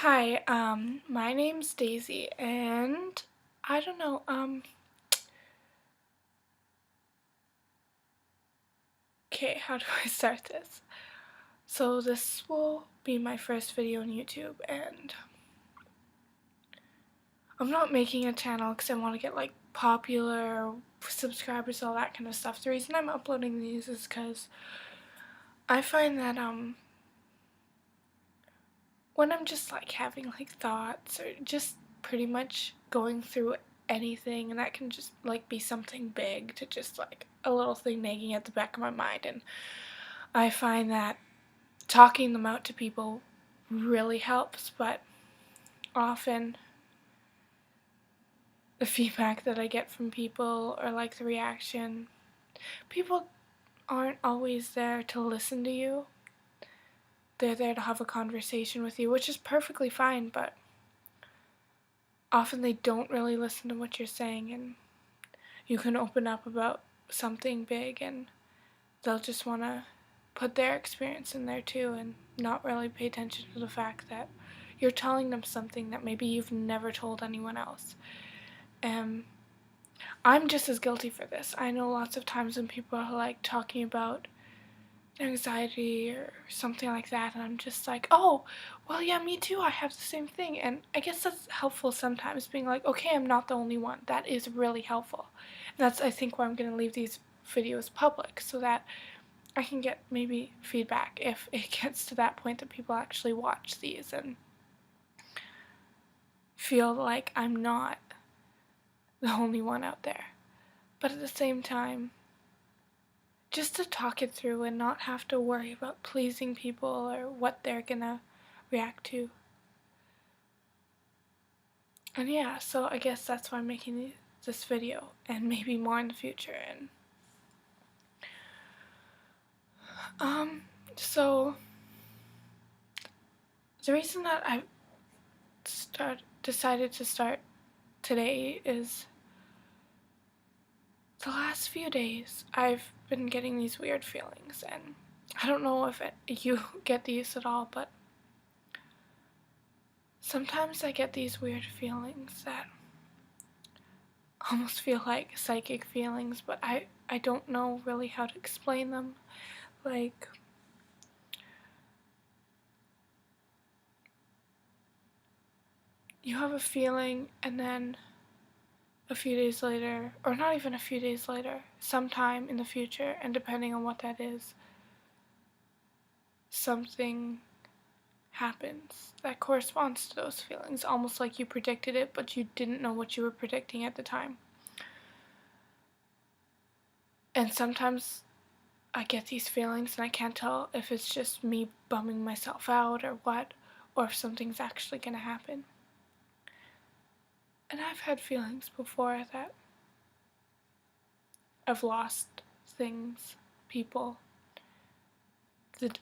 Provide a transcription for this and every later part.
Hi, my name's Daisy, and I don't know, okay, how do I start this? So this will be my first video on YouTube, and I'm not making a channel because I want to get, like, popular, subscribers, all that kind of stuff. The reason I'm uploading these is because I find that, when I'm just, like, having, like, thoughts or just pretty much going through anything, and that can just, like, be something big to just, like, a little thing nagging at the back of my mind, and I find that talking them out to people really helps, but often the feedback that I get from people or, like, the reaction, people aren't always there to listen to you. They're there to have a conversation with you, which is perfectly fine, but often they don't really listen to what you're saying, and you can open up about something big and they'll just want to put their experience in there too and not really pay attention to the fact that you're telling them something that maybe you've never told anyone else. And I'm just as guilty for this. I know lots of times when people are like talking about anxiety or something like that, and I'm just like, oh, well, yeah, me too, I have the same thing. And I guess that's helpful sometimes, being like, okay, I'm not the only one. That is really helpful. And that's, I think, why I'm going to leave these videos public, so that I can get maybe feedback if it gets to that point that people actually watch these and feel like I'm not the only one out there. But at the same time, just to talk it through and not have to worry about pleasing people or what they're gonna react to. And yeah, so I guess that's why I'm making this video, and maybe more in the future. And so the reason that I decided to start today is the last few days I've been getting these weird feelings, and I don't know if you get these at all, but sometimes I get these weird feelings that almost feel like psychic feelings, but I don't know really how to explain them. Like, you have a feeling, and then a few days later, or not even a few days later, sometime in the future, and depending on what that is, something happens that corresponds to those feelings, almost like you predicted it, but you didn't know what you were predicting at the time. And sometimes I get these feelings and I can't tell if it's just me bumming myself out or what, or if something's actually gonna happen. And I've had feelings before that I've lost things, people,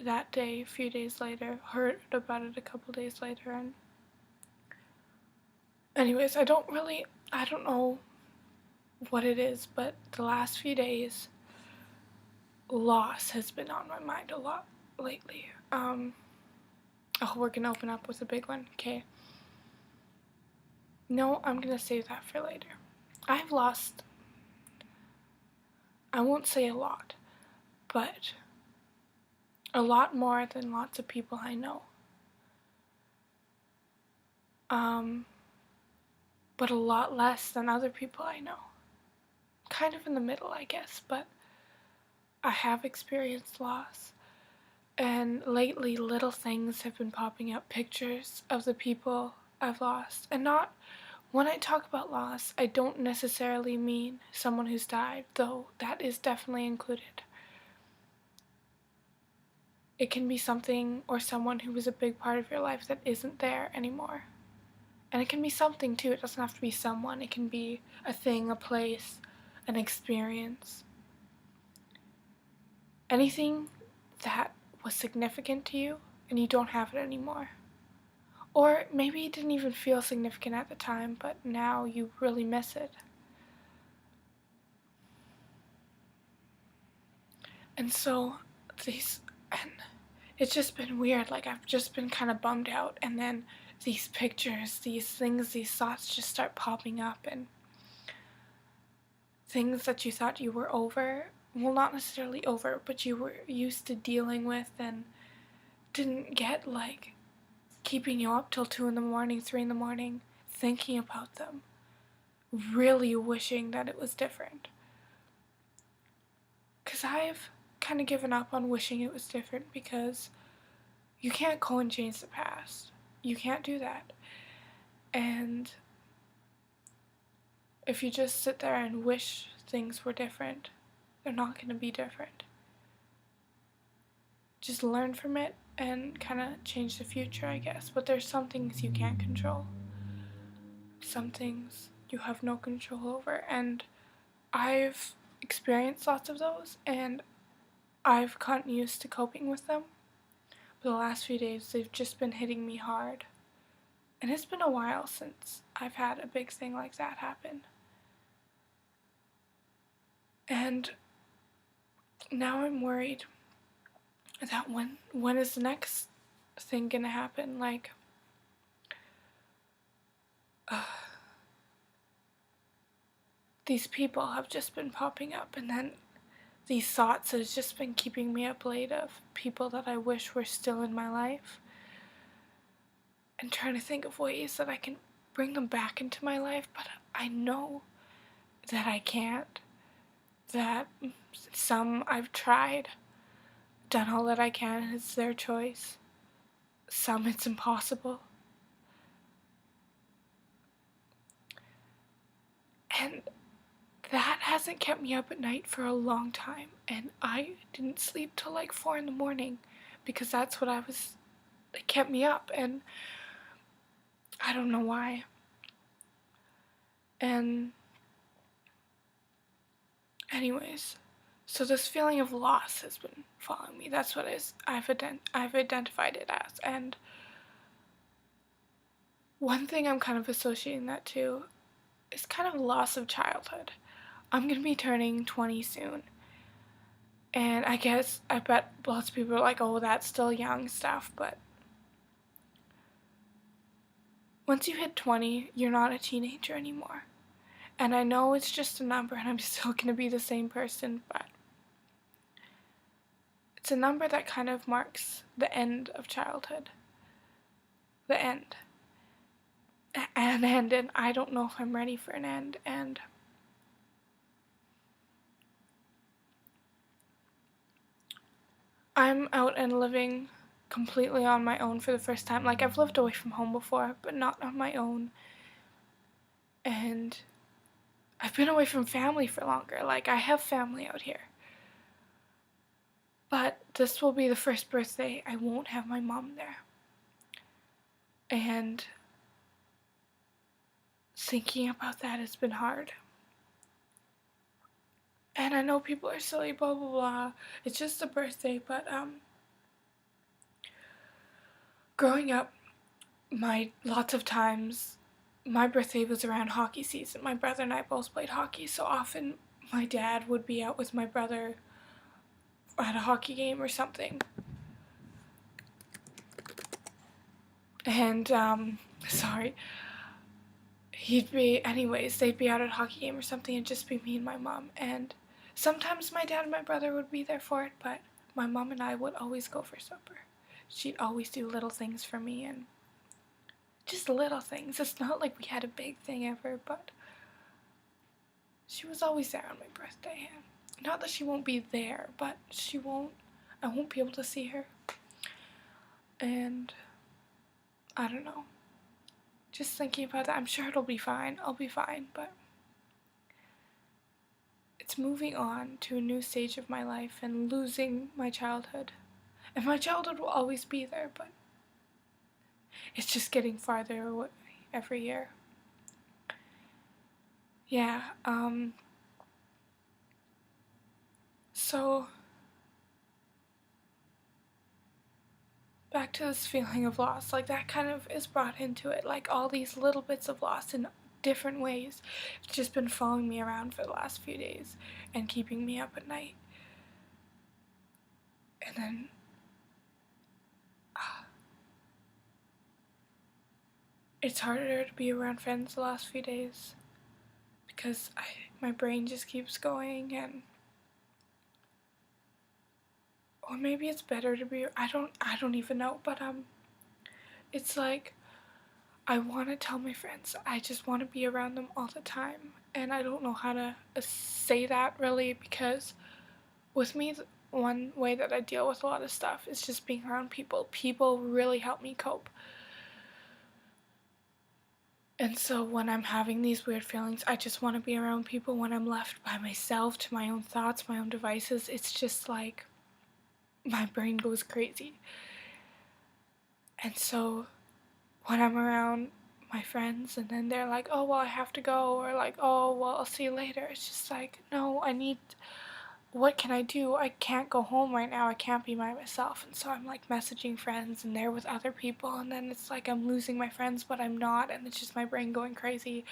that day, a few days later, heard about it a couple days later, and anyways, I don't know what it is, but the last few days, loss has been on my mind a lot lately. Oh, we're gonna open up with a big one, okay? No, I'm gonna save that for later. I've lost, I won't say a lot, but a lot more than lots of people I know. But a lot less than other people I know. Kind of in the middle, I guess, but I have experienced loss. And lately, little things have been popping up, pictures of the people I've lost. And not, when I talk about loss, I don't necessarily mean someone who's died, though that is definitely included. It can be something or someone who was a big part of your life that isn't there anymore. And it can be something too, it doesn't have to be someone, it can be a thing, a place, an experience. Anything that was significant to you and you don't have it anymore. Or maybe it didn't even feel significant at the time, but now you really miss it. And so and it's just been weird, like I've just been kind of bummed out, and then these pictures, these things, these thoughts just start popping up, and things that you thought you were over, well, not necessarily over, but you were used to dealing with and didn't get, like, keeping you up till 2 in the morning, 3 in the morning, thinking about them, really wishing that it was different. Because I've kind of given up on wishing it was different, because you can't go and change the past. You can't do that. And if you just sit there and wish things were different, they're not going to be different. Just learn from it and kind of change the future, I guess. But there's some things you can't control. Some things you have no control over. And I've experienced lots of those, and I've gotten used to coping with them. But the last few days, they've just been hitting me hard. And it's been a while since I've had a big thing like that happen. And now I'm worried that when is the next thing gonna happen? Like, these people have just been popping up, and then these thoughts have just been keeping me up late of people that I wish were still in my life, and trying to think of ways that I can bring them back into my life, but I know that I can't. That some I've tried, done all that I can, and it's their choice. Some it's impossible. And that hasn't kept me up at night for a long time, and I didn't sleep till like 4 in the morning because that's what it kept me up, and I don't know why. And anyways, so this feeling of loss has been following me. That's what I've identified it as. And one thing I'm kind of associating that to is kind of loss of childhood. I'm gonna be turning 20 soon. And I bet lots of people are like, oh, that's still young stuff, but once you hit 20, you're not a teenager anymore. And I know it's just a number and I'm still gonna be the same person, but it's a number that kind of marks the end of childhood. The end. An end, and I don't know if I'm ready for an end, and I'm out and living completely on my own for the first time. Like, I've lived away from home before, but not on my own. And I've been away from family for longer. Like, I have family out here. But this will be the first birthday I won't have my mom there. And thinking about that has been hard. And I know people are silly, blah, blah, blah. It's just a birthday, but, growing up, lots of times, my birthday was around hockey season. My brother and I both played hockey, so often my dad would be out with my brother at a hockey game or something. And, sorry. They'd be out at a hockey game or something, and just be me and my mom. And sometimes my dad and my brother would be there for it, but my mom and I would always go for supper. She'd always do little things for me, and just little things. It's not like we had a big thing ever, but she was always there on my birthday. And not that she won't be there, but I won't be able to see her. And I don't know. Just thinking about that, I'm sure it'll be fine. I'll be fine, but it's moving on to a new stage of my life and losing my childhood. And my childhood will always be there, but it's just getting farther away every year. Yeah, so back to this feeling of loss, like that kind of is brought into it, like all these little bits of loss in different ways. It's just been following me around for the last few days and keeping me up at night. And then it's harder to be around friends the last few days because my brain just keeps going, and or maybe it's better to be, I don't even know, but it's like I want to tell my friends I just want to be around them all the time, and I don't know how to say that really, because with me, one way that I deal with a lot of stuff is just being around people. People really help me cope. And so when I'm having these weird feelings, I just want to be around people. When I'm left by myself to my own thoughts, my own devices, it's just like my brain goes crazy. And so when I'm around my friends and then they're like, oh, well, I have to go, or like, oh, well, I'll see you later, it's just like, no, what can I do? I can't go home right now. I can't be by myself. And so I'm like messaging friends and they're with other people, and then it's like I'm losing my friends, but I'm not, and it's just my brain going crazy.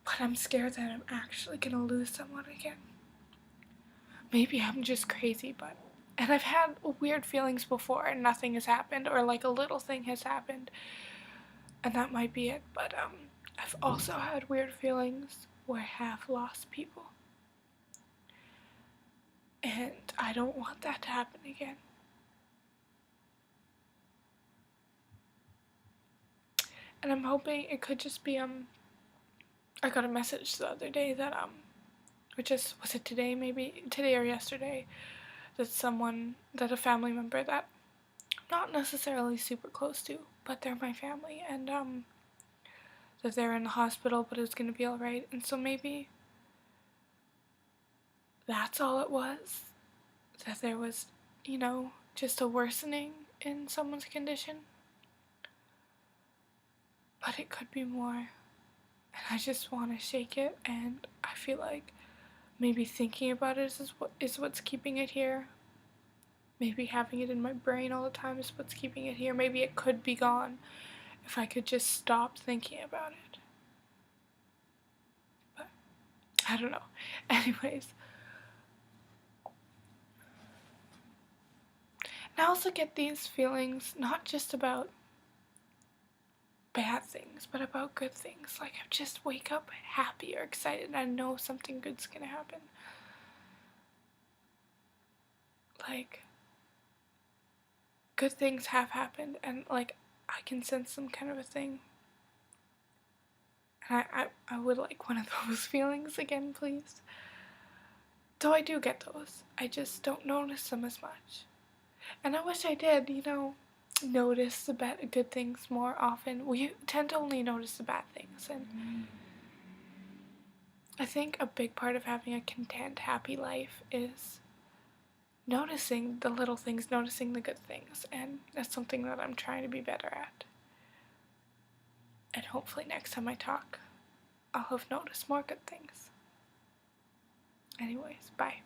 But I'm scared that I'm actually gonna lose someone again. Maybe I'm just crazy, but. And I've had weird feelings before and nothing has happened, or like a little thing has happened, and that might be it. But I've also had weird feelings where I have lost people. And I don't want that to happen again. And I'm hoping it could just be I got a message the other day that or just, was it today, maybe today or yesterday, that a family member that I'm not necessarily super close to, but they're my family, and that they're in the hospital, but it's gonna be alright. And so maybe that's all it was, that there was, just a worsening in someone's condition. But it could be more, and I just want to shake it, and I feel like maybe thinking about it is what's keeping it here. Maybe having it in my brain all the time is what's keeping it here. Maybe it could be gone if I could just stop thinking about it. But I don't know. Anyways. And I also get these feelings not just about bad things, but about good things. Like I just wake up happy or excited and I know something good's gonna happen. Like good things have happened, and like I can sense some kind of a thing. And I would like one of those feelings again, please. Though I do get those, I just don't notice them as much. And I wish I did, notice the good things more often. We tend to only notice the bad things, and I think a big part of having a content, happy life is noticing the little things, noticing the good things, and that's something that I'm trying to be better at. And hopefully next time I talk, I'll have noticed more good things. Anyways, bye.